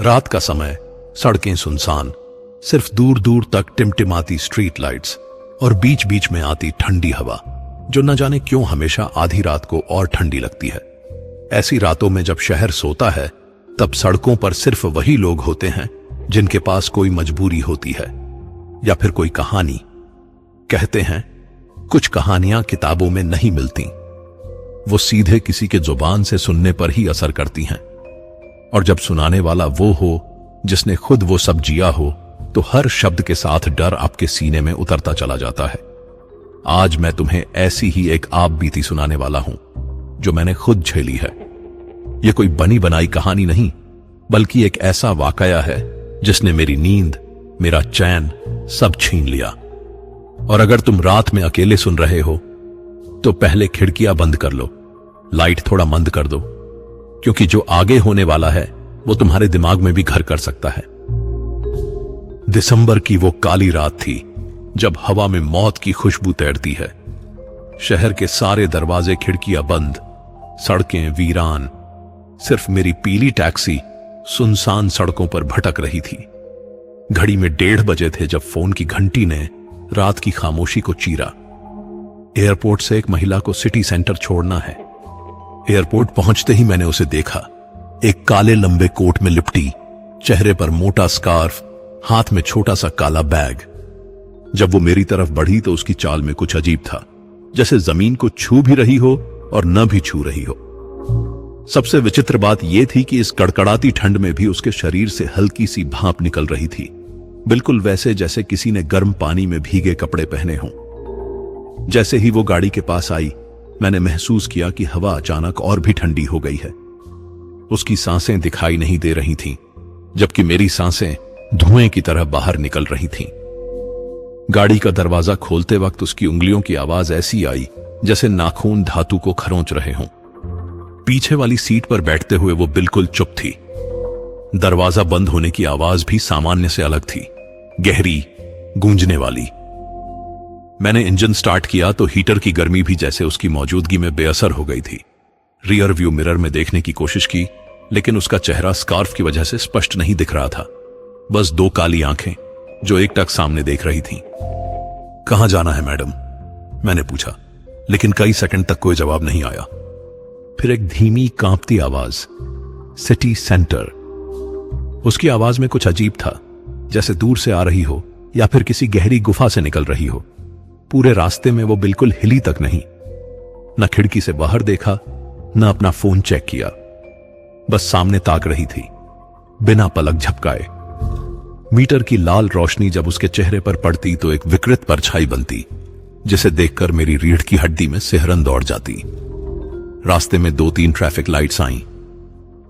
रात का समय, सड़कें सुनसान, सिर्फ दूर दूर तक टिमटिमाती स्ट्रीट लाइट्स और बीच बीच में आती ठंडी हवा, जो न जाने क्यों हमेशा आधी रात को और ठंडी लगती है। ऐसी रातों में जब शहर सोता है, तब सड़कों पर सिर्फ वही लोग होते हैं जिनके पास कोई मजबूरी होती है या फिर कोई कहानी। कहते हैं कुछ कहानियां किताबों में नहीं मिलती, वो सीधे किसी के जुबान से सुनने पर ही असर करती हैं। और जब सुनाने वाला वो हो जिसने खुद वो सब जिया हो, तो हर शब्द के साथ डर आपके सीने में उतरता चला जाता है। आज मैं तुम्हें ऐसी ही एक आप बीती सुनाने वाला हूं जो मैंने खुद झेली है। यह कोई बनी बनाई कहानी नहीं, बल्कि एक ऐसा वाकया है जिसने मेरी नींद, मेरा चैन सब छीन लिया। और अगर तुम रात में अकेले सुन रहे हो तो पहले खिड़कियां बंद कर लो, लाइट थोड़ा मंद कर दो, क्योंकि जो आगे होने वाला है वो तुम्हारे दिमाग में भी घर कर सकता है। दिसंबर की वो काली रात थी जब हवा में मौत की खुशबू तैरती है। शहर के सारे दरवाजे खिड़कियां बंद, सड़कें वीरान, सिर्फ मेरी पीली टैक्सी सुनसान सड़कों पर भटक रही थी। घड़ी में 1:30 बजे थे जब फोन की घंटी ने रात की खामोशी को चीरा। एयरपोर्ट से एक महिला को सिटी सेंटर छोड़ना है। एयरपोर्ट पहुंचते ही मैंने उसे देखा, एक काले लंबे कोट में लिपटी, चेहरे पर मोटा स्कार्फ, हाथ में छोटा सा काला बैग। जब वो मेरी तरफ बढ़ी तो उसकी चाल में कुछ अजीब था, जैसे जमीन को छू भी रही हो और न भी छू रही हो। सबसे विचित्र बात यह थी कि इस कड़कड़ाती ठंड में भी उसके शरीर से हल्की सी भाप निकल रही थी, बिल्कुल वैसे जैसे किसी ने गर्म पानी में भीगे कपड़े पहने हों। जैसे ही वो गाड़ी के पास आई, मैंने महसूस किया कि हवा अचानक और भी ठंडी हो गई है। उसकी सांसें दिखाई नहीं दे रही थीं, जबकि मेरी सांसें धुएं की तरह बाहर निकल रही थीं। गाड़ी का दरवाजा खोलते वक्त उसकी उंगलियों की आवाज ऐसी आई जैसे नाखून धातु को खरोंच रहे हों। पीछे वाली सीट पर बैठते हुए वो बिल्कुल चुप थी। दरवाजा बंद होने की आवाज भी सामान्य से अलग थी, गहरी, गूंजने वाली। मैंने इंजन स्टार्ट किया तो हीटर की गर्मी भी जैसे उसकी मौजूदगी में बेअसर हो गई थी। रियर व्यू मिरर में देखने की कोशिश की, लेकिन उसका चेहरा स्कार्फ की वजह से स्पष्ट नहीं दिख रहा था। बस 2 काली आंखें जो एकटक सामने देख रही थीं। कहां जाना है मैडम? मैंने पूछा, लेकिन कई सेकंड तक कोई जवाब नहीं आया। फिर एक धीमी कांपती आवाज, सिटी सेंटर। उसकी आवाज में कुछ अजीब था, जैसे दूर से आ रही हो या फिर किसी गहरी गुफा से निकल रही हो। पूरे रास्ते में वो बिल्कुल हिली तक नहीं। न खिड़की से बाहर देखा, न अपना फोन चेक किया, बस सामने ताक रही थी, बिना पलक झपकाए। मीटर की लाल रोशनी जब उसके चेहरे पर पड़ती तो एक विकृत परछाई बनती, जिसे देखकर मेरी रीढ़ की हड्डी में सिहरन दौड़ जाती। रास्ते में 2-3 ट्रैफिक लाइट्स आईं।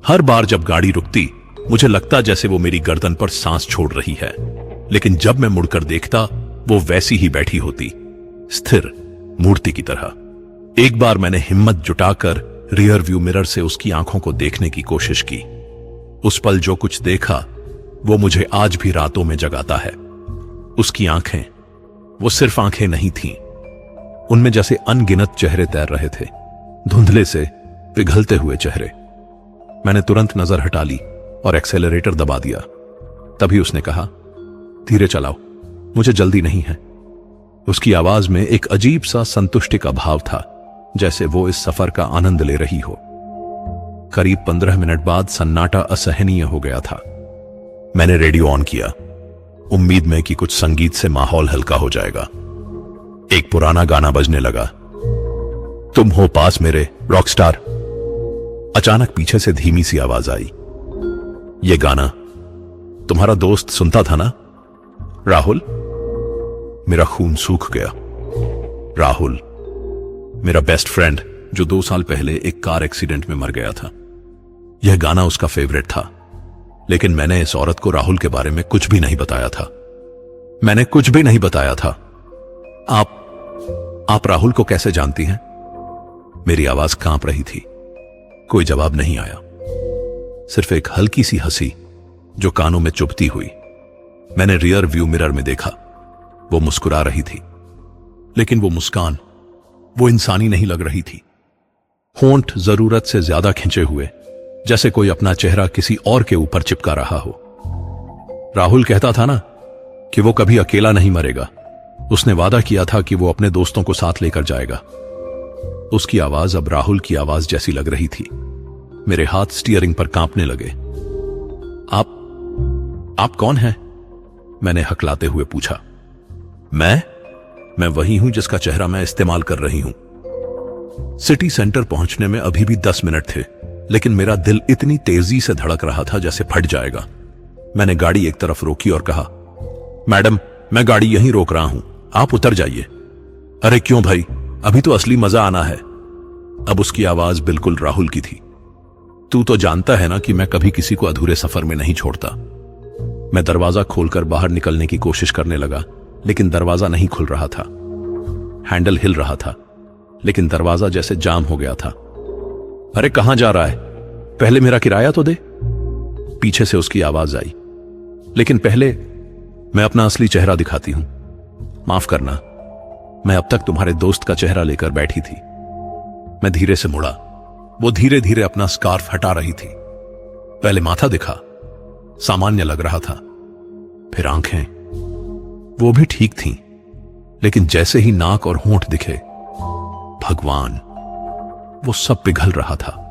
हर बार जब गाड़ी रुकती, मुझे लगता जैसे वो मेरी गर्दन पर सांस छोड़ रही है, लेकिन जब मैं मुड़कर देखता, वो वैसी ही बैठी होती, स्थिर, मूर्ति की तरह। एक बार मैंने हिम्मत जुटाकर रियर व्यू मिरर से उसकी आंखों को देखने की कोशिश की। उस पल जो कुछ देखा वो मुझे आज भी रातों में जगाता है। उसकी आंखें, वो सिर्फ आंखें नहीं थीं, उनमें जैसे अनगिनत चेहरे तैर रहे थे, धुंधले से पिघलते हुए चेहरे। मैंने तुरंत नजर हटा ली और एक्सेलरेटर दबा दिया। तभी उसने कहा, धीरे चलाओ, मुझे जल्दी नहीं है। उसकी आवाज में एक अजीब सा संतुष्टि का भाव था, जैसे वो इस सफर का आनंद ले रही हो। करीब 15 मिनट बाद सन्नाटा असहनीय हो गया था। मैंने रेडियो ऑन किया, उम्मीद में कि कुछ संगीत से माहौल हल्का हो जाएगा। एक पुराना गाना बजने लगा, तुम हो पास मेरे रॉकस्टार। अचानक पीछे से धीमी सी आवाज आई, ये गाना तुम्हारा दोस्त सुनता था ना, राहुल? मेरा खून सूख गया। राहुल, मेरा बेस्ट फ्रेंड जो 2 साल पहले एक कार एक्सीडेंट में मर गया था। यह गाना उसका फेवरेट था, लेकिन मैंने इस औरत को राहुल के बारे में कुछ भी नहीं बताया था। मैंने कुछ भी नहीं बताया था। आप राहुल को कैसे जानती हैं? मेरी आवाज कांप रही थी। कोई जवाब नहीं आया, सिर्फ एक हल्की सी हंसी जो कानों में चुभती हुई। मैंने रियर व्यू मिरर में देखा, वो मुस्कुरा रही थी, लेकिन वो मुस्कान, वो इंसानी नहीं लग रही थी। होंठ जरूरत से ज्यादा खिंचे हुए, जैसे कोई अपना चेहरा किसी और के ऊपर चिपका रहा हो। राहुल कहता था ना कि वो कभी अकेला नहीं मरेगा। उसने वादा किया था कि वो अपने दोस्तों को साथ लेकर जाएगा। उसकी आवाज अब राहुल की आवाज जैसी लग रही थी। मेरे हाथ स्टीयरिंग पर कांपने लगे। आप कौन हैं? मैंने हकलाते हुए पूछा। मैं वही हूं जिसका चेहरा मैं इस्तेमाल कर रही हूं। सिटी सेंटर पहुंचने में अभी भी 10 मिनट थे, लेकिन मेरा दिल इतनी तेजी से धड़क रहा था जैसे फट जाएगा। मैंने गाड़ी एक तरफ रोकी और कहा, मैडम, मैं गाड़ी यहीं रोक रहा हूं, आप उतर जाइए। अरे क्यों भाई, अभी तो असली मजा आना है। अब उसकी आवाज बिल्कुल राहुल की थी। तू तो जानता है ना कि मैं कभी किसी को अधूरे सफर में नहीं छोड़ता। मैं दरवाजा खोलकर बाहर निकलने की कोशिश करने लगा, लेकिन दरवाजा नहीं खुल रहा था। हैंडल हिल रहा था, लेकिन दरवाजा जैसे जाम हो गया था। अरे कहां जा रहा है? पहले मेरा किराया तो दे। पीछे से उसकी आवाज आई। लेकिन पहले मैं अपना असली चेहरा दिखाती हूं। माफ करना, मैं अब तक तुम्हारे दोस्त का चेहरा लेकर बैठी थी। मैं धीरे से मुड़ा। वो धीरे धीरे अपना स्कार्फ हटा रही थी। पहले माथा दिखा, सामान्य लग रहा था। फिर आंखें, वो भी ठीक थीं, लेकिन जैसे ही नाक और होंठ दिखे, भगवान, वो सब पिघल रहा था।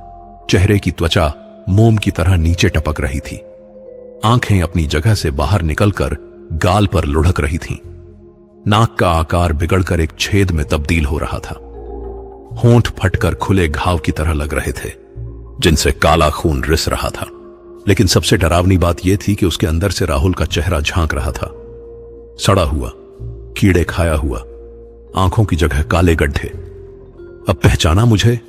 चेहरे की त्वचा मोम की तरह नीचे टपक रही थी। आंखें अपनी जगह से बाहर निकलकर गाल पर लुढ़क रही थीं। नाक का आकार बिगड़कर एक छेद में तब्दील हो रहा था। होंठ फटकर खुले घाव की तरह लग रहे थे, जिनसे काला खून रिस रहा था। लेकिन सबसे डरावनी बात यह थी कि उसके अंदर से राहुल का चेहरा झांक रहा था। सड़ा हुआ, कीड़े खाया हुआ, आंखों की जगह काले गड्ढे। अब पहचाना मुझे?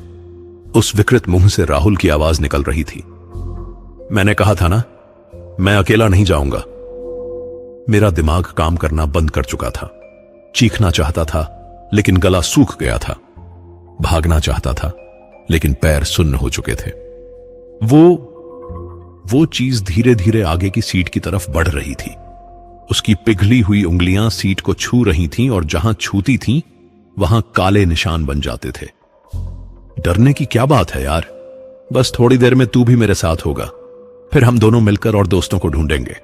उस विकृत मुंह से राहुल की आवाज निकल रही थी। मैंने कहा था ना, मैं अकेला नहीं जाऊंगा। मेरा दिमाग काम करना बंद कर चुका था। चीखना चाहता था, लेकिन गला सूख गया था। भागना चाहता था, लेकिन पैर सुन्न हो चुके थे। वो चीज धीरे धीरे आगे की सीट की तरफ बढ़ रही थी। उसकी पिघली हुई उंगलियां सीट को छू रही थीं और जहां छूती थीं, वहां काले निशान बन जाते थे। डरने की क्या बात है यार, बस थोड़ी देर में तू भी मेरे साथ होगा, फिर हम दोनों मिलकर और दोस्तों को ढूंढेंगे।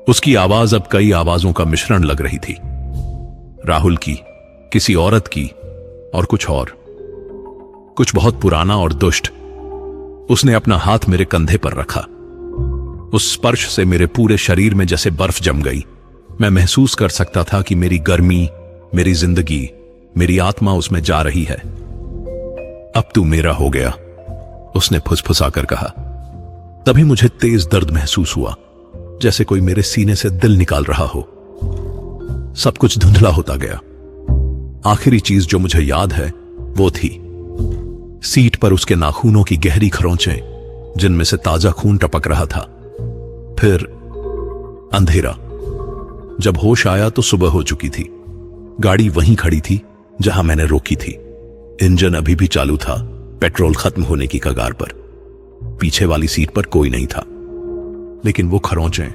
उसकी आवाज अब कई आवाजों का मिश्रण लग रही थी। राहुल की, किसी औरत की, और कुछ बहुत पुराना और दुष्ट। उसने अपना हाथ मेरे कंधे पर रखा। उस स्पर्श से मेरे पूरे शरीर में जैसे बर्फ जम गई। मैं महसूस कर सकता था कि मेरी गर्मी, मेरी जिंदगी, मेरी आत्मा उसमें जा रही है। अब तू मेरा हो गया, उसने फुसफुसाकर कहा। तभी मुझे तेज दर्द महसूस हुआ, जैसे कोई मेरे सीने से दिल निकाल रहा हो। सब कुछ धुंधला होता गया। आखिरी चीज जो मुझे याद है वो थी सीट पर उसके नाखूनों की गहरी खरोंचें, जिनमें से ताजा खून टपक रहा था। फिर अंधेरा। जब होश आया तो सुबह हो चुकी थी। गाड़ी वहीं खड़ी थी जहां मैंने रोकी थी। इंजन अभी भी चालू था, पेट्रोल खत्म होने की कगार पर। पीछे वाली सीट पर कोई नहीं था, लेकिन वो खरोंचें,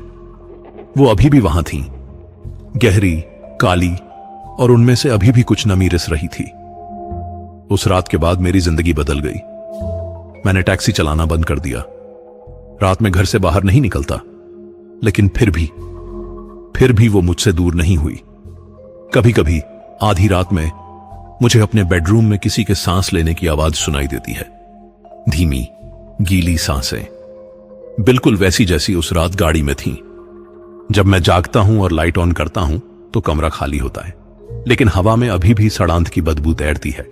वो अभी भी वहां थीं, गहरी, काली, और उनमें से अभी भी कुछ नमी रिस रही थी। उस रात के बाद मेरी जिंदगी बदल गई। मैंने टैक्सी चलाना बंद कर दिया। रात में घर से बाहर नहीं निकलता, लेकिन फिर भी वो मुझसे दूर नहीं हुई। कभी कभी आधी रात में मुझे अपने बेडरूम में किसी के सांस लेने की आवाज सुनाई देती है। धीमी, गीली सांसें, बिल्कुल वैसी जैसी उस रात गाड़ी में थीं। जब मैं जागता हूं और लाइट ऑन करता हूं तो कमरा खाली होता है, लेकिन हवा में अभी भी सड़ांध की बदबू तैरती है।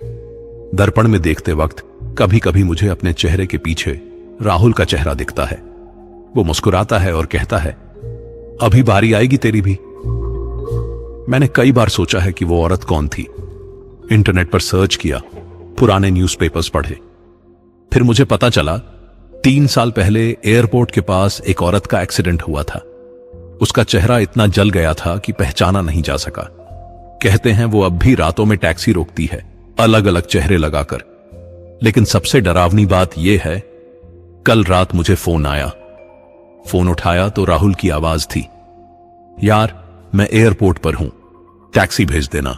दर्पण में देखते वक्त कभी कभी मुझे अपने चेहरे के पीछे राहुल का चेहरा दिखता है। वो मुस्कुराता है और कहता है, अभी बारी आएगी तेरी भी। मैंने कई बार सोचा है कि वो औरत कौन थी। इंटरनेट पर सर्च किया, पुराने न्यूज़पेपर्स पढ़े। फिर मुझे पता चला 3 साल पहले एयरपोर्ट के पास एक औरत का एक्सीडेंट हुआ था। उसका चेहरा इतना जल गया था कि पहचाना नहीं जा सका। कहते हैं वो अब भी रातों में टैक्सी रोकती है, अलग अलग चेहरे लगाकर। लेकिन सबसे डरावनी बात यह है, कल रात मुझे फोन आया। फोन उठाया तो राहुल की आवाज थी, यार मैं एयरपोर्ट पर हूं, टैक्सी भेज देना।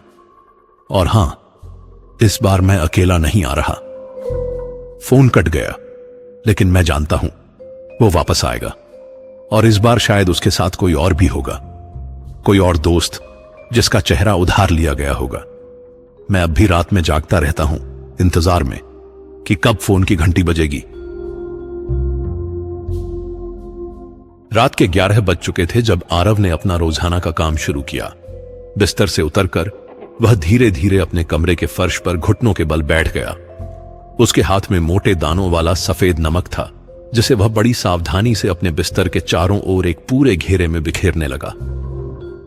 और हां, इस बार मैं अकेला नहीं आ रहा। फोन कट गया। लेकिन मैं जानता हूं वो वापस आएगा, और इस बार शायद उसके साथ कोई और भी होगा, कोई और दोस्त जिसका चेहरा उधार लिया गया होगा। मैं अब भी रात में जागता रहता हूं इंतजार में कि कब फोन की घंटी बजेगी। रात के 11 बज चुके थे जब आरव ने अपना रोजाना का काम शुरू किया। बिस्तर से उतरकर वह धीरे धीरे अपने कमरे के फर्श पर घुटनों के बल बैठ गया। उसके हाथ में मोटे दानों वाला सफेद नमक था, जिसे वह बड़ी सावधानी से अपने बिस्तर के चारों ओर एक पूरे घेरे में बिखेरने लगा।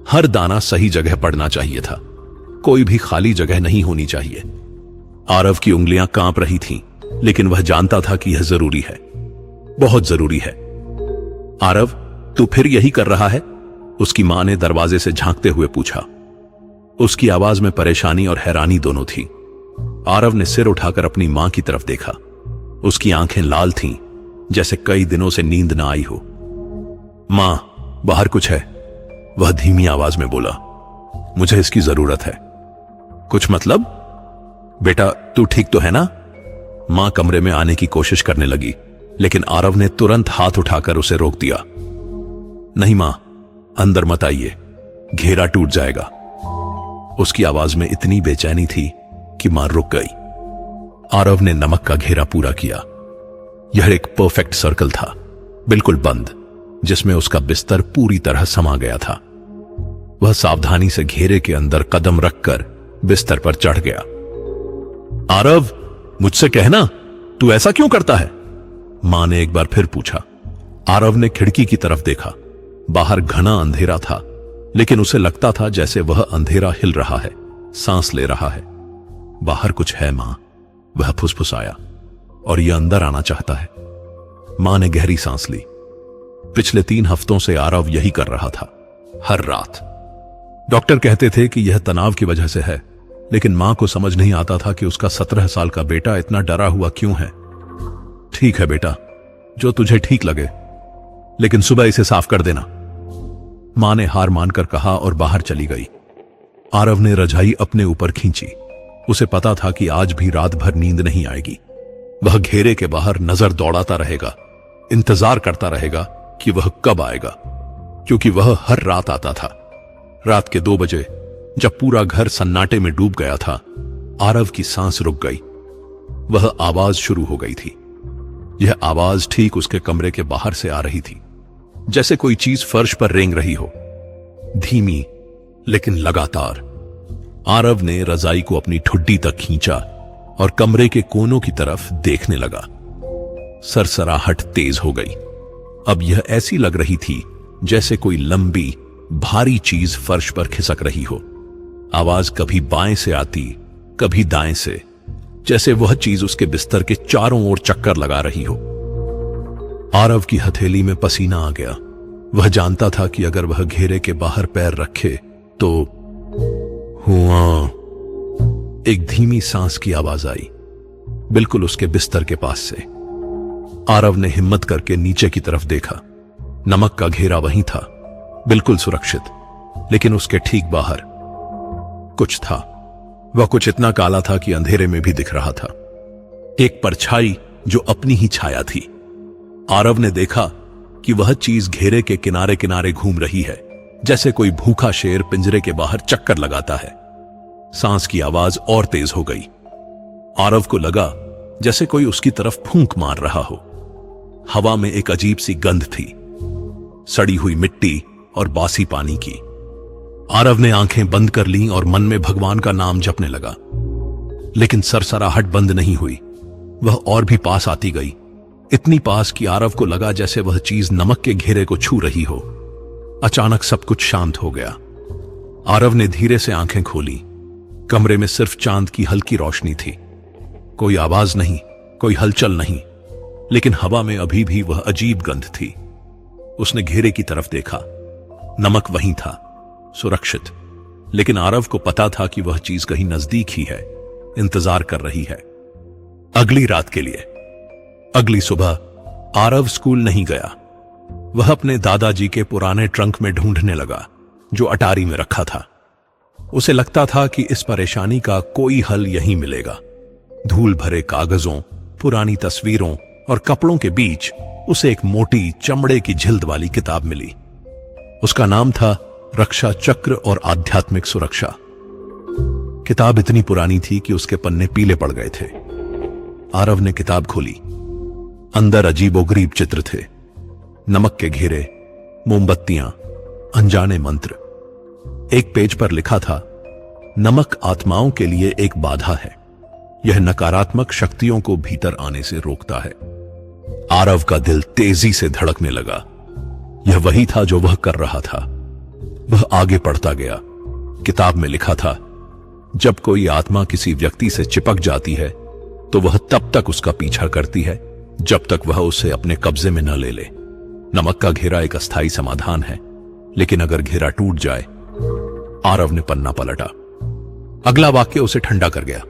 हर दाना सही जगह पड़ना चाहिए था, कोई भी खाली जगह नहीं होनी चाहिए। आरव की उंगलियां कांप रही थीं, लेकिन वह जानता था कि यह जरूरी है, बहुत जरूरी है। आरव, तू फिर यही कर रहा है? उसकी मां ने दरवाजे से झांकते हुए पूछा। उसकी आवाज में परेशानी और हैरानी दोनों थी। आरव ने सिर उठाकर अपनी मां की तरफ देखा। उसकी आंखें लाल थीं, जैसे कई दिनों से नींद ना आई हो। मां, बाहर कुछ है, वह धीमी आवाज में बोला। मुझे इसकी जरूरत है। कुछ मतलब? बेटा, तू ठीक तो है ना? मां कमरे में आने की कोशिश करने लगी, लेकिन आरव ने तुरंत हाथ उठाकर उसे रोक दिया। नहीं मां, अंदर मत आइए, घेरा टूट जाएगा। उसकी आवाज में इतनी बेचैनी थी कि मां रुक गई। आरव ने नमक का घेरा पूरा किया। यह एक परफेक्ट सर्कल था, बिल्कुल बंद, जिसमें उसका बिस्तर पूरी तरह समा गया था। वह सावधानी से घेरे के अंदर कदम रखकर बिस्तर पर चढ़ गया। आरव, मुझसे कहना, तू ऐसा क्यों करता है? मां ने एक बार फिर पूछा। आरव ने खिड़की की तरफ देखा। बाहर घना अंधेरा था, लेकिन उसे लगता था जैसे वह अंधेरा हिल रहा है, सांस ले रहा है। बाहर कुछ है मां, वह फुसफुसाया, और यह अंदर आना चाहता है। मां ने गहरी सांस ली। पिछले 3 हफ्तों से आरव यही कर रहा था, हर रात। डॉक्टर कहते थे कि यह तनाव की वजह से है, लेकिन मां को समझ नहीं आता था कि उसका 17 साल का बेटा इतना डरा हुआ क्यों है। ठीक है बेटा, जो तुझे ठीक लगे, लेकिन सुबह इसे साफ कर देना, मां ने हार मानकर कहा और बाहर चली गई। आरव ने रजाई अपने ऊपर खींची। उसे पता था कि आज भी रात भर नींद नहीं आएगी। वह घेरे के बाहर नजर दौड़ाता रहेगा, इंतजार करता रहेगा कि वह कब आएगा, क्योंकि वह हर रात आता था। रात के 2 बजे, जब पूरा घर सन्नाटे में डूब गया था, आरव की सांस रुक गई। वह आवाज शुरू हो गई थी। यह आवाज ठीक उसके कमरे के बाहर से आ रही थी, जैसे कोई चीज फर्श पर रेंग रही हो, धीमी लेकिन लगातार। आरव ने रजाई को अपनी ठुड्डी तक खींचा और कमरे के कोनों की तरफ देखने लगा। सरसराहट तेज हो गई। अब यह ऐसी लग रही थी जैसे कोई लंबी भारी चीज फर्श पर खिसक रही हो। आवाज कभी बाएं से आती, कभी दाएं से, जैसे वह चीज उसके बिस्तर के चारों ओर चक्कर लगा रही हो। आरव की हथेली में पसीना आ गया। वह जानता था कि अगर वह घेरे के बाहर पैर रखे तो हुआ। एक धीमी सांस की आवाज आई, बिल्कुल उसके बिस्तर के पास से। आरव ने हिम्मत करके नीचे की तरफ देखा। नमक का घेरा वहीं था, बिल्कुल सुरक्षित, लेकिन उसके ठीक बाहर कुछ था। वह कुछ इतना काला था कि अंधेरे में भी दिख रहा था। एक परछाई जो अपनी ही छाया थी। आरव ने देखा कि वह चीज घेरे के किनारे किनारे घूम रही है, जैसे कोई भूखा शेर पिंजरे के बाहर चक्कर लगाता है। सांस की आवाज और तेज हो गई। आरव को लगा जैसे कोई उसकी तरफ फूंक मार रहा हो। हवा में एक अजीब सी गंध थी, सड़ी हुई मिट्टी और बासी पानी की। आरव ने आंखें बंद कर लीं और मन में भगवान का नाम जपने लगा, लेकिन सरसराहट बंद नहीं हुई। वह और भी पास आती गई, इतनी पास कि आरव को लगा जैसे वह चीज नमक के घेरे को छू रही हो। अचानक सब कुछ शांत हो गया। आरव ने धीरे से आंखें खोली। कमरे में सिर्फ चांद की हल्की रोशनी थी। कोई आवाज नहीं, कोई हलचल नहीं, लेकिन हवा में अभी भी वह अजीब गंध थी। उसने घेरे की तरफ देखा। नमक वहीं था, सुरक्षित, लेकिन आरव को पता था कि वह चीज कहीं नजदीक ही है, इंतजार कर रही है। अगली रात के लिए। अगली सुबह आरव स्कूल नहीं गया। वह अपने दादाजी के पुराने ट्रंक में ढूंढने लगा, जो अटारी में रखा था। उसे लगता था कि इस परेशानी का कोई हल यहीं मिलेगा। धूल भरे कागजों, पुरानी तस्वीरों और कपड़ों के बीच उसे एक मोटी चमड़े की झिल्द वाली किताब मिली। उसका नाम था रक्षा चक्र और आध्यात्मिक सुरक्षा। किताब इतनी पुरानी थी कि उसके पन्ने पीले पड़ गए थे। आरव ने किताब खोली। अंदर अजीबोगरीब चित्र थे, नमक के घेरे, मोमबत्तियां, अनजाने मंत्र। एक पेज पर लिखा था, नमक आत्माओं के लिए एक बाधा है, यह नकारात्मक शक्तियों को भीतर आने से रोकता है। आरव का दिल तेजी से धड़कने लगा। यह वही था जो वह कर रहा था। वह आगे पढ़ता गया। किताब में लिखा था, जब कोई आत्मा किसी व्यक्ति से चिपक जाती है तो वह तब तक उसका पीछा करती है जब तक वह उसे अपने कब्जे में न ले ले। नमक का घेरा एक अस्थायी समाधान है, लेकिन अगर घेरा टूट जाए। आरव ने पन्ना पलटा। अगला वाक्य उसे ठंडा कर गया।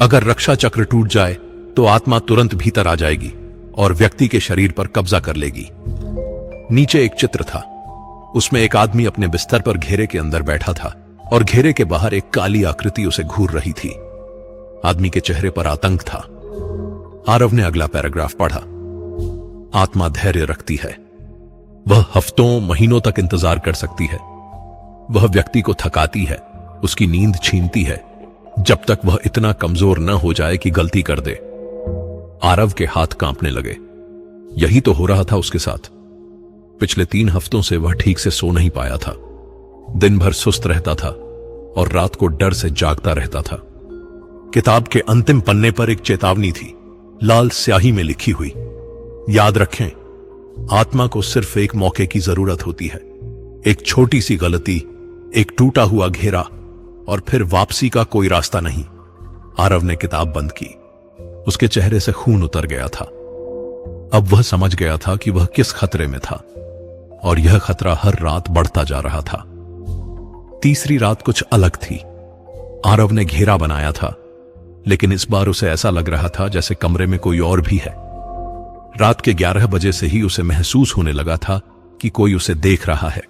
अगर रक्षा चक्र टूट जाए तो आत्मा तुरंत भीतर आ जाएगी और व्यक्ति के शरीर पर कब्जा कर लेगी। नीचे एक चित्र था। उसमें एक आदमी अपने बिस्तर पर घेरे के अंदर बैठा था और घेरे के बाहर एक काली आकृति उसे घूर रही थी। आदमी के चेहरे पर आतंक था। आरव ने अगला पैराग्राफ पढ़ा। आत्मा धैर्य रखती है। वह हफ्तों महीनों तक इंतजार कर सकती है। वह व्यक्ति को थकाती है, उसकी नींद छीनती है, जब तक वह इतना कमजोर न हो जाए कि गलती कर दे। आरव के हाथ कांपने लगे। यही तो हो रहा था उसके साथ। पिछले 3 हफ्तों से वह ठीक से सो नहीं पाया था। दिन भर सुस्त रहता था और रात को डर से जागता रहता था। किताब के अंतिम पन्ने पर एक चेतावनी थी, लाल स्याही में लिखी हुई, याद रखें, आत्मा को सिर्फ एक मौके की जरूरत होती है। एक छोटी सी गलती, एक टूटा हुआ घेरा और फिर वापसी का कोई रास्ता नहीं। आरव ने किताब बंद की। उसके चेहरे से खून उतर गया था। अब वह समझ गया था कि वह किस खतरे में था, और यह खतरा हर रात बढ़ता जा रहा था। तीसरी रात कुछ अलग थी। आरव ने घेरा बनाया था, लेकिन इस बार उसे ऐसा लग रहा था जैसे कमरे में कोई और भी है। रात के 11 बजे से ही उसे महसूस होने लगा था कि कोई उसे देख रहा है।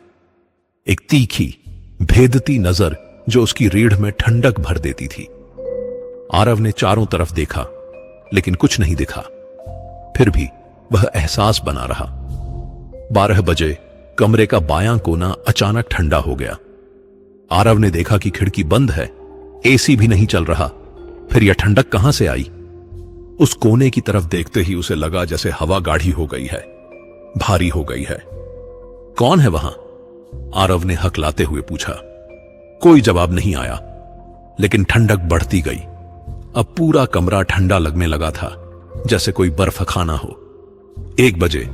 एक तीखी, भेदती नजर जो उसकी रीढ़ में ठंडक भर देती थी। आरव ने चारों तरफ देखा, लेकिन कुछ नहीं दिखा। फिर भी वह एहसास बना रहा। 12 बजे कमरे का बायां कोना अचानक ठंडा हो गया। आरव ने देखा कि खिड़की बंद है, एसी भी नहीं चल रहा। फिर यह ठंडक कहां से आई? उस कोने की तरफ देखते ही उसे लगा जैसे हवा गाढ़ी हो गई है, भारी हो गई है। कौन है वहां? आरव ने हकलाते हुए पूछा। कोई जवाब नहीं आया, लेकिन ठंडक बढ़ती गई। अब पूरा कमरा ठंडा लगने लगा था, जैसे कोई बर्फ खाना हो। 1 बजे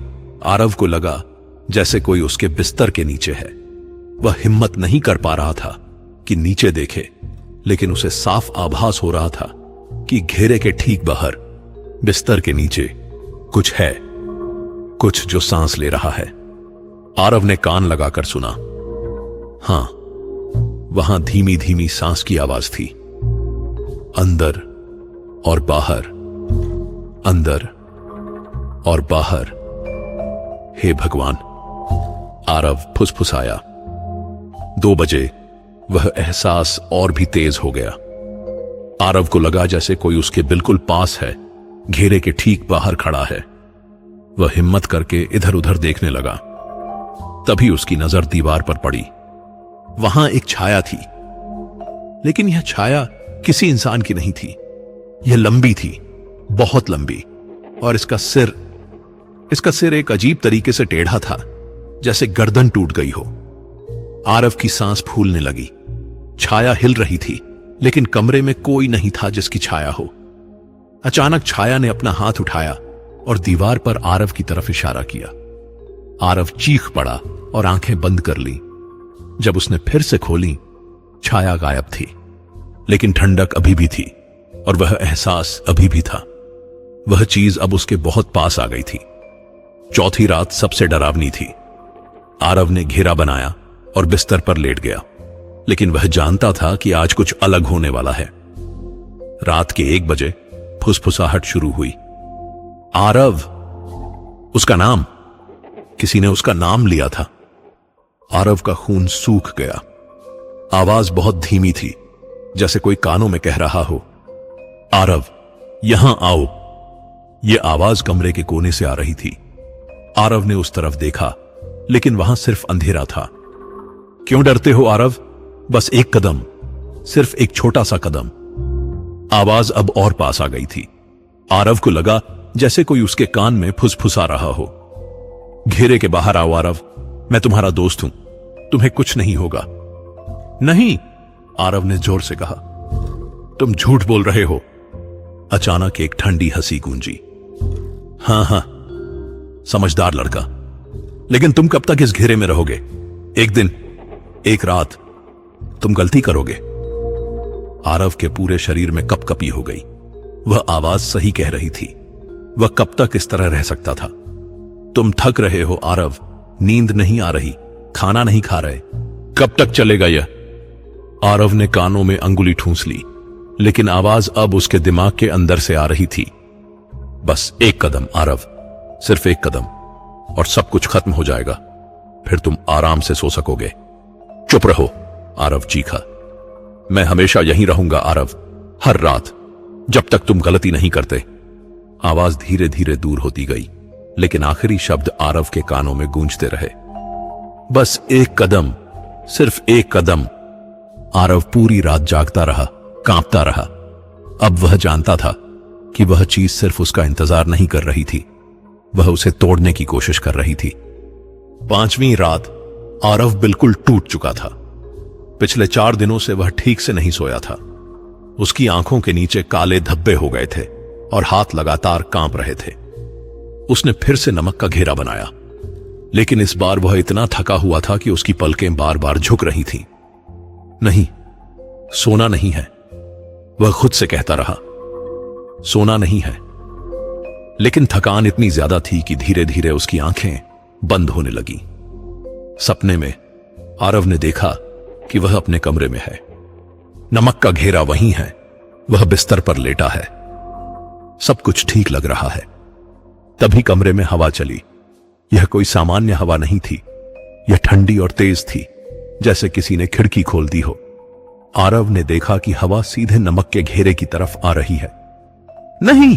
आरव को लगा जैसे कोई उसके बिस्तर के नीचे है। वह हिम्मत नहीं कर पा रहा था कि नीचे देखे, लेकिन उसे साफ आभास हो रहा था कि घेरे के ठीक बाहर, बिस्तर के नीचे कुछ है, कुछ जो सांस ले रहा है। आरव ने कान लगाकर सुना। हां, वहां धीमी धीमी सांस की आवाज थी। अंदर और बाहर, अंदर और बाहर। हे भगवान, आरव फुसफुसाया। 2 बजे वह एहसास और भी तेज हो गया। आरव को लगा जैसे कोई उसके बिल्कुल पास है, घेरे के ठीक बाहर खड़ा है। वह हिम्मत करके इधर उधर देखने लगा। तभी उसकी नजर दीवार पर पड़ी। वहां एक छाया थी, लेकिन यह छाया किसी इंसान की नहीं थी। यह लंबी थी, बहुत लंबी, और इसका सिर एक अजीब तरीके से टेढ़ा था, जैसे गर्दन टूट गई हो। आरव की सांस फूलने लगी। छाया हिल रही थी, लेकिन कमरे में कोई नहीं था जिसकी छाया हो। अचानक छाया ने अपना हाथ उठाया और दीवार पर आरव की तरफ इशारा किया। आरव चीख पड़ा और आंखें बंद कर ली। जब उसने फिर से खोली, छाया गायब थी, लेकिन ठंडक अभी भी थी और वह एहसास अभी भी था। वह चीज अब उसके बहुत पास आ गई थी। चौथी रात सबसे डरावनी थी। आरव ने घेरा बनाया और बिस्तर पर लेट गया, लेकिन वह जानता था कि आज कुछ अलग होने वाला है। रात के 1 बजे फुसफुसाहट शुरू हुई। आरव, उसका नाम, किसी ने उसका नाम लिया था। आरव का खून सूख गया। आवाज बहुत धीमी थी, जैसे कोई कानों में कह रहा हो, आरव, यहां आओ। यह आवाज कमरे के कोने से आ रही थी। आरव ने उस तरफ देखा, लेकिन वहां सिर्फ अंधेरा था। क्यों डरते हो आरव? बस एक कदम, सिर्फ एक छोटा सा कदम। आवाज अब और पास आ गई थी। आरव को लगा जैसे कोई उसके कान में फुसफुसा रहा हो। घेरे के बाहर आओ आरव, मैं तुम्हारा दोस्त हूं, तुम्हें कुछ नहीं होगा। नहीं, आरव ने जोर से कहा, तुम झूठ बोल रहे हो। अचानक एक ठंडी हंसी गूंजी। हां हां, समझदार लड़का, लेकिन तुम कब तक इस घेरे में रहोगे? एक दिन, एक रात तुम गलती करोगे। आरव के पूरे शरीर में कपकपी हो गई। वह आवाज सही कह रही थी। वह कब तक इस तरह रह सकता था? तुम थक रहे हो आरव, नींद नहीं आ रही, खाना नहीं खा रहे। कब तक चलेगा यह? आरव ने कानों में अंगुली ठूंस ली, लेकिन आवाज अब उसके दिमाग के अंदर से आ रही थी। बस एक कदम आरव, सिर्फ एक कदम, और सब कुछ खत्म हो जाएगा। फिर तुम आराम से सो सकोगे। चुप रहो, आरव चीखा। मैं हमेशा यहीं रहूंगा आरव, हर रात, जब तक तुम गलती नहीं करते। आवाज धीरे धीरे दूर होती गई, लेकिन आखिरी शब्द आरव के कानों में गूंजते रहे। बस एक कदम, सिर्फ एक कदम। आरव पूरी रात जागता रहा, कांपता रहा। अब वह जानता था कि वह चीज सिर्फ उसका इंतजार नहीं कर रही थी, वह उसे तोड़ने की कोशिश कर रही थी। 5वीं रात आरव बिल्कुल टूट चुका था। पिछले 4 दिनों से वह ठीक से नहीं सोया था। उसकी आंखों के नीचे काले धब्बे हो गए थे और हाथ लगातार कांप रहे थे। उसने फिर से नमक का घेरा बनाया, लेकिन इस बार वह इतना थका हुआ था कि उसकी पलकें बार बार झुक रही थीं। नहीं, सोना नहीं है, वह खुद से कहता रहा, सोना नहीं है। लेकिन थकान इतनी ज्यादा थी कि धीरे धीरे उसकी आंखें बंद होने लगी। सपने में आरव ने देखा कि वह अपने कमरे में है। नमक का घेरा वहीं है, वह बिस्तर पर लेटा है। सब कुछ ठीक लग रहा है। तभी कमरे में हवा चली। यह कोई सामान्य हवा नहीं थी, यह ठंडी और तेज थी, जैसे किसी ने खिड़की खोल दी हो। आरव ने देखा कि हवा सीधे नमक के घेरे की तरफ आ रही है। नहीं,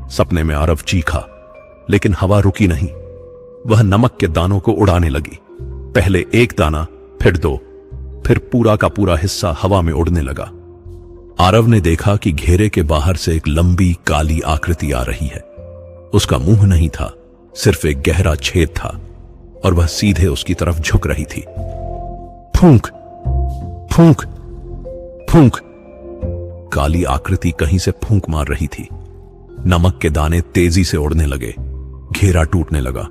सपने में आरव चीखा, लेकिन हवा रुकी नहीं। वह नमक के दानों को उड़ाने लगी। पहले एक दाना, फिर 2, फिर पूरा का पूरा हिस्सा हवा में उड़ने लगा। आरव ने देखा कि घेरे के बाहर से एक लंबी काली आकृति आ रही है। उसका मुंह नहीं था, सिर्फ एक गहरा छेद था, और वह सीधे उसकी तरफ झुक रही थी। फूंक, फूंक, फूंक। काली आकृति कहीं से फूंक मार रही थी। नमक के दाने तेजी से उड़ने लगे। घेरा टूटने लगा।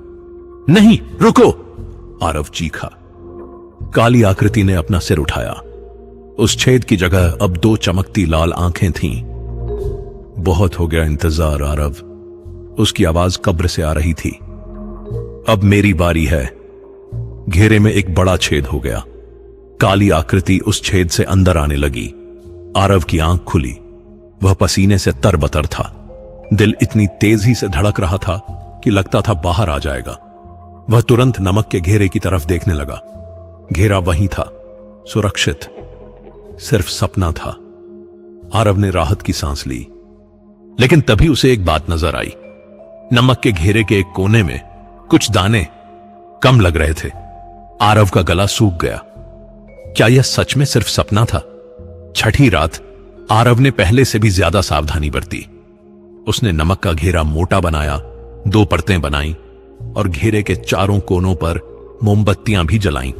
नहीं, रुको, आरव चीखा। काली आकृति ने अपना सिर उठाया। उस छेद की जगह अब 2 चमकती लाल आंखें थीं। बहुत हो गया इंतजार आरव, उसकी आवाज कब्र से आ रही थी। अब मेरी बारी है। घेरे में एक बड़ा छेद हो गया। काली आकृति उस छेद से अंदर आने लगी। आरव की आंख खुली। वह पसीने से तरबतर था। दिल इतनी तेजी से धड़क रहा था कि लगता था बाहर आ जाएगा। वह तुरंत नमक के घेरे की तरफ देखने लगा। घेरा वहीं था, सुरक्षित, सिर्फ सपना था। आरव ने राहत की सांस ली, लेकिन तभी उसे एक बात नजर आई। नमक के घेरे के एक कोने में कुछ दाने कम लग रहे थे। आरव का गला सूख गया। क्या यह सच में सिर्फ सपना था? छठी रात आरव ने पहले से भी ज्यादा सावधानी बरती। उसने नमक का घेरा मोटा बनाया, 2 परतें बनाई और घेरे के चारों कोनों पर मोमबत्तियां भी जलाईं।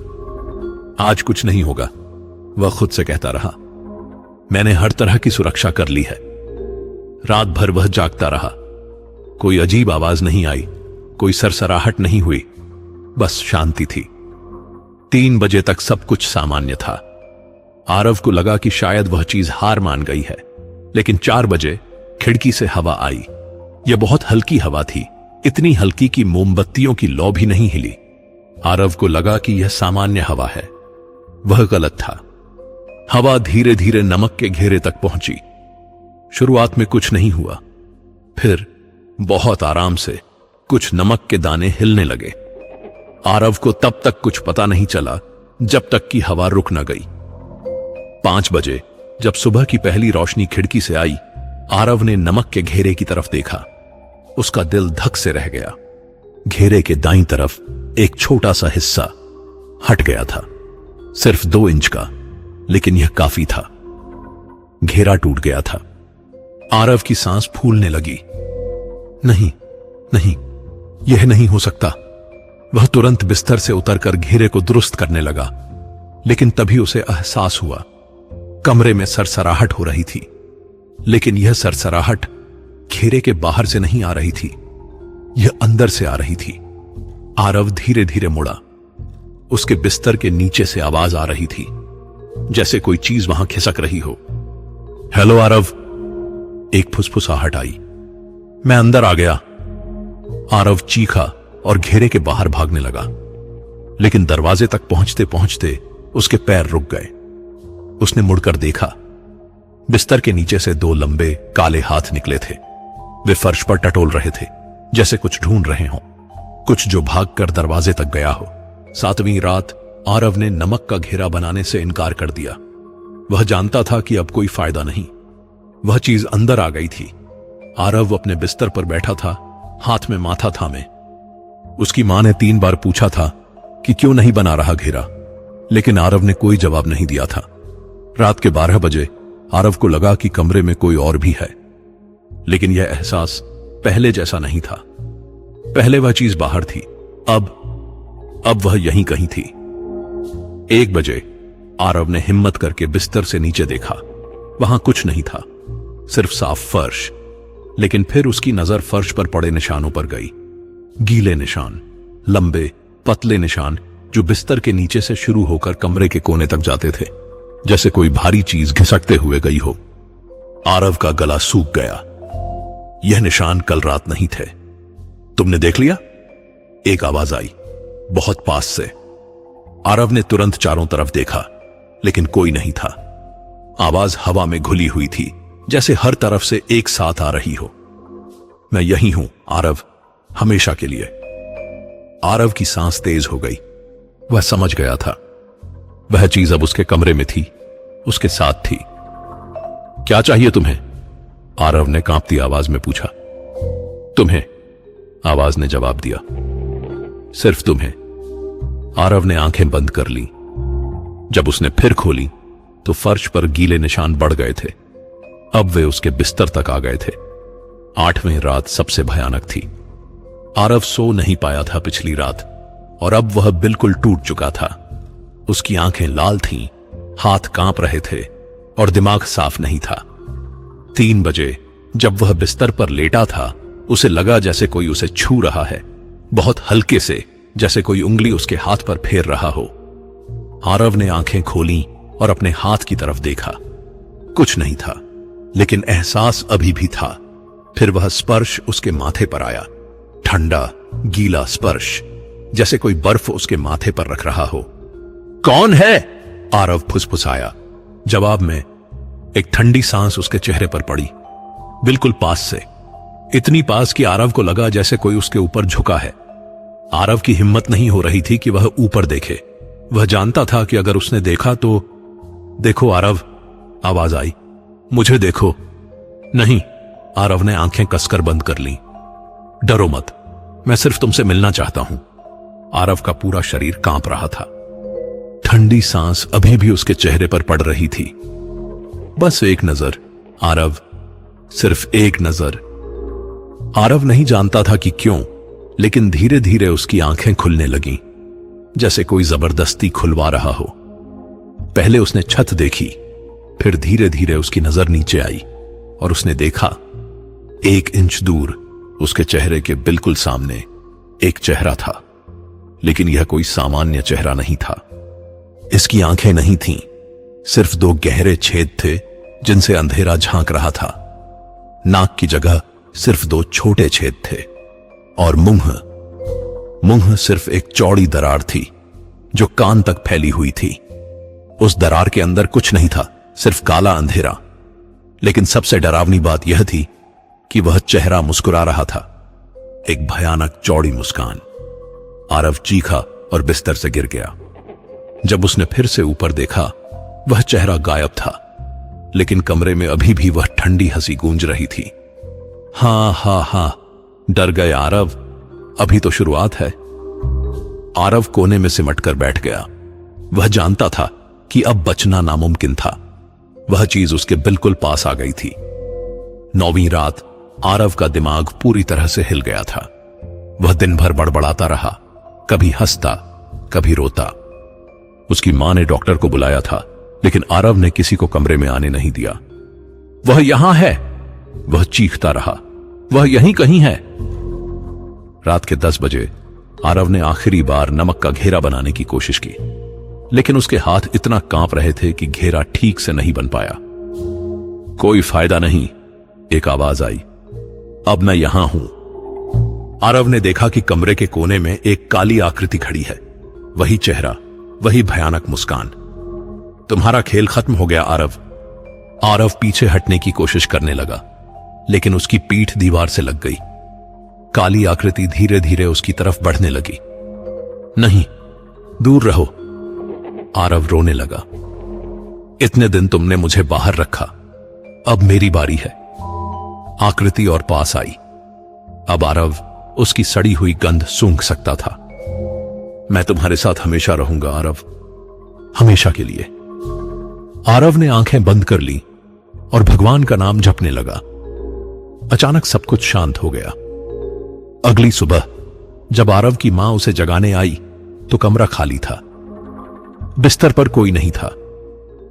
आज कुछ नहीं होगा, वह खुद से कहता रहा। मैंने हर तरह की सुरक्षा कर ली है। रात भर वह जागता रहा। कोई अजीब आवाज नहीं आई, कोई सरसराहट नहीं हुई, बस शांति थी। 3 बजे तक सब कुछ सामान्य था। आरव को लगा कि शायद वह चीज हार मान गई है, लेकिन 4 बजे खिड़की से हवा आई। यह बहुत हल्की हवा थी, इतनी हल्की कि मोमबत्तियों की लौ भी नहीं हिली। आरव को लगा कि यह सामान्य हवा है। वह गलत था। हवा धीरे धीरे नमक के घेरे तक पहुंची। शुरुआत में कुछ नहीं हुआ, फिर बहुत आराम से कुछ नमक के दाने हिलने लगे। आरव को तब तक कुछ पता नहीं चला जब तक कि हवा रुक न गई। 5 बजे जब सुबह की पहली रोशनी खिड़की से आई, आरव ने नमक के घेरे की तरफ देखा। उसका दिल धक से रह गया। घेरे के दाईं तरफ एक छोटा सा हिस्सा हट गया था, सिर्फ 2 इंच का, लेकिन यह काफी था। घेरा टूट गया था। आरव की सांस फूलने लगी। नहीं, नहीं, यह नहीं हो सकता। वह तुरंत बिस्तर से उतरकर घेरे को दुरुस्त करने लगा, लेकिन तभी उसे एहसास हुआ कमरे में सरसराहट हो रही थी। लेकिन यह सरसराहट घेरे के बाहर से नहीं आ रही थी, यह अंदर से आ रही थी। आरव धीरे धीरे मुड़ा। उसके बिस्तर के नीचे से आवाज आ रही थी, जैसे कोई चीज वहां खिसक रही हो। हेलो आरव, एक फुसफुसाहट आई। मैं अंदर आ गया। आरव चीखा और घेरे के बाहर भागने लगा, लेकिन दरवाजे तक पहुंचते पहुंचते उसके पैर रुक गए। उसने मुड़कर देखा। बिस्तर के नीचे से 2 लंबे काले हाथ निकले थे। वे फर्श पर टटोल रहे थे, जैसे कुछ ढूंढ रहे हों, कुछ जो भागकर दरवाजे तक गया हो। 7वीं रात आरव ने नमक का घेरा बनाने से इनकार कर दिया। वह जानता था कि अब कोई फायदा नहीं। वह चीज अंदर आ गई थी। आरव अपने बिस्तर पर बैठा था, हाथ में माथा थामे। उसकी मां ने 3 बार पूछा था कि क्यों नहीं बना रहा घेरा, लेकिन आरव ने कोई जवाब नहीं दिया था। रात के 12 बजे आरव को लगा कि कमरे में कोई और भी है, लेकिन यह एहसास पहले जैसा नहीं था। पहले वह चीज बाहर थी, अब वह यहीं कहीं थी। 1 बजे आरव ने हिम्मत करके बिस्तर से नीचे देखा। वहां कुछ नहीं था, सिर्फ साफ फर्श। लेकिन फिर उसकी नजर फर्श पर पड़े निशानों पर गई। गीले निशान, लंबे पतले निशान, जो बिस्तर के नीचे से शुरू होकर कमरे के कोने तक जाते थे, जैसे कोई भारी चीज घिसकते हुए गई हो। आरव का गला सूख गया। यह निशान कल रात नहीं थे। तुमने देख लिया? एक आवाज आई, बहुत पास से। आरव ने तुरंत चारों तरफ देखा, लेकिन कोई नहीं था। आवाज हवा में घुली हुई थी, जैसे हर तरफ से एक साथ आ रही हो। मैं यही हूं आरव, हमेशा के लिए। आरव की सांस तेज हो गई। वह समझ गया था, वह चीज अब उसके कमरे में थी, उसके साथ थी। क्या चाहिए तुम्हें? आरव ने कांपती आवाज में पूछा। तुम्हें, आवाज ने जवाब दिया। सिर्फ तुम्हें। आरव ने आंखें बंद कर ली। जब उसने फिर खोली तो फर्श पर गीले निशान बढ़ गए थे। अब वे उसके बिस्तर तक आ गए थे। 8वीं रात सबसे भयानक थी। आरव सो नहीं पाया था पिछली रात, और अब वह बिल्कुल टूट चुका था। उसकी आंखें लाल थीं, हाथ कांप रहे थे, और दिमाग साफ नहीं था। 3 बजे जब वह बिस्तर पर लेटा था, उसे लगा जैसे कोई उसे छू रहा है, बहुत हल्के से, जैसे कोई उंगली उसके हाथ पर फेर रहा हो। आरव ने आंखें खोलीं और अपने हाथ की तरफ देखा। कुछ नहीं था, लेकिन एहसास अभी भी था। फिर वह स्पर्श उसके माथे पर आया, ठंडा गीला स्पर्श, जैसे कोई बर्फ उसके माथे पर रख रहा हो। कौन है? आरव फुसफुसाया। जवाब में एक ठंडी सांस उसके चेहरे पर पड़ी, बिल्कुल पास से, इतनी पास कि आरव को लगा जैसे कोई उसके ऊपर झुका है। आरव की हिम्मत नहीं हो रही थी कि वह ऊपर देखे। वह जानता था कि अगर उसने देखा तो। देखो आरव, आवाज आई, मुझे देखो। नहीं, आरव ने आंखें कसकर बंद कर ली। डरो मत, मैं सिर्फ तुमसे मिलना चाहता हूं। आरव का पूरा शरीर कांप रहा था। ठंडी सांस अभी भी उसके चेहरे पर पड़ रही थी। बस एक नजर, आरव, सिर्फ एक नजर। आरव नहीं जानता था कि क्यों, लेकिन धीरे धीरे उसकी आंखें खुलने लगीं, जैसे कोई जबरदस्ती खुलवा रहा हो। पहले उसने छत देखी, फिर धीरे धीरे उसकी नजर नीचे आई, और उसने देखा 1 इंच दूर उसके चेहरे के बिल्कुल सामने एक चेहरा था। लेकिन यह कोई सामान्य चेहरा नहीं था। इसकी आंखें नहीं थीं, सिर्फ 2 गहरे छेद थे जिनसे अंधेरा झांक रहा था। नाक की जगह सिर्फ 2 छोटे छेद थे, और मुंह सिर्फ एक चौड़ी दरार थी जो कान तक फैली हुई थी। उस दरार के अंदर कुछ नहीं था, सिर्फ काला अंधेरा। लेकिन सबसे डरावनी बात यह थी कि वह चेहरा मुस्कुरा रहा था, एक भयानक चौड़ी मुस्कान। आरव चीखा और बिस्तर से गिर गया। जब उसने फिर से ऊपर देखा, वह चेहरा गायब था, लेकिन कमरे में अभी भी वह ठंडी हंसी गूंज रही थी। हाँ हाँ हाँ, डर गए आरव, अभी तो शुरुआत है। आरव कोने में सिमटकर बैठ गया। वह जानता था कि अब बचना नामुमकिन था। वह चीज उसके बिल्कुल पास आ गई थी। 9वीं रात आरव का दिमाग पूरी तरह से हिल गया था। वह दिन भर बड़बड़ाता रहा, कभी हंसता, कभी रोता। उसकी मां ने डॉक्टर को बुलाया था, लेकिन आरव ने किसी को कमरे में आने नहीं दिया। वह यहां है, वह चीखता रहा, वह यहीं कहीं है। रात के 10 बजे आरव ने आखिरी बार नमक का घेरा बनाने की कोशिश की, लेकिन उसके हाथ इतना कांप रहे थे कि घेरा ठीक से नहीं बन पाया। कोई फायदा नहीं, एक आवाज आई, अब मैं यहां हूं। आरव ने देखा कि कमरे के कोने में एक काली आकृति खड़ी है। वही चेहरा, वही भयानक मुस्कान। तुम्हारा खेल खत्म हो गया आरव। आरव पीछे हटने की कोशिश करने लगा, लेकिन उसकी पीठ दीवार से लग गई। काली आकृति धीरे धीरे उसकी तरफ बढ़ने लगी। नहीं, दूर रहो। आरव रोने लगा। इतने दिन तुमने मुझे बाहर रखा, अब मेरी बारी है। आकृति और पास आई। अब आरव उसकी सड़ी हुई गंध सूंघ सकता था। मैं तुम्हारे साथ हमेशा रहूंगा आरव, हमेशा के लिए। आरव ने आंखें बंद कर ली और भगवान का नाम जपने लगा। अचानक सब कुछ शांत हो गया। अगली सुबह जब आरव की मां उसे जगाने आई तो कमरा खाली था। बिस्तर पर कोई नहीं था,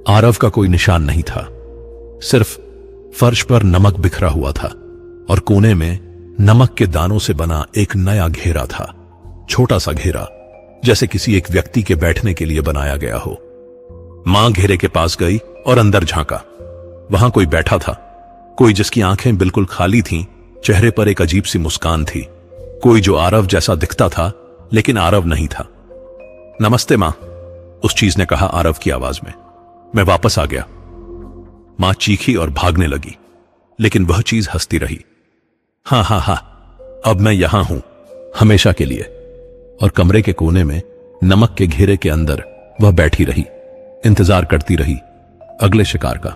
आरव का कोई निशान नहीं था। सिर्फ फर्श पर नमक बिखरा हुआ था और कोने में नमक के दानों से बना एक नया घेरा था। छोटा सा घेरा, जैसे किसी एक व्यक्ति के बैठने के लिए बनाया गया हो। मां घेरे के पास गई और अंदर झांका। वहां कोई बैठा था, कोई जिसकी आंखें बिल्कुल खाली थीं, चेहरे पर एक अजीब सी मुस्कान थी। कोई जो आरव जैसा दिखता था, लेकिन आरव नहीं था। नमस्ते मां, उस चीज ने कहा आरव की आवाज में। मैं वापस आ गया। मां चीखी और भागने लगी, लेकिन वह चीज हंसती रही। हाँ हाँ हाँ, अब मैं यहां हूं, हमेशा के लिए। और कमरे के कोने में नमक के घेरे के अंदर वह बैठी रही, इंतजार करती रही अगले शिकार का।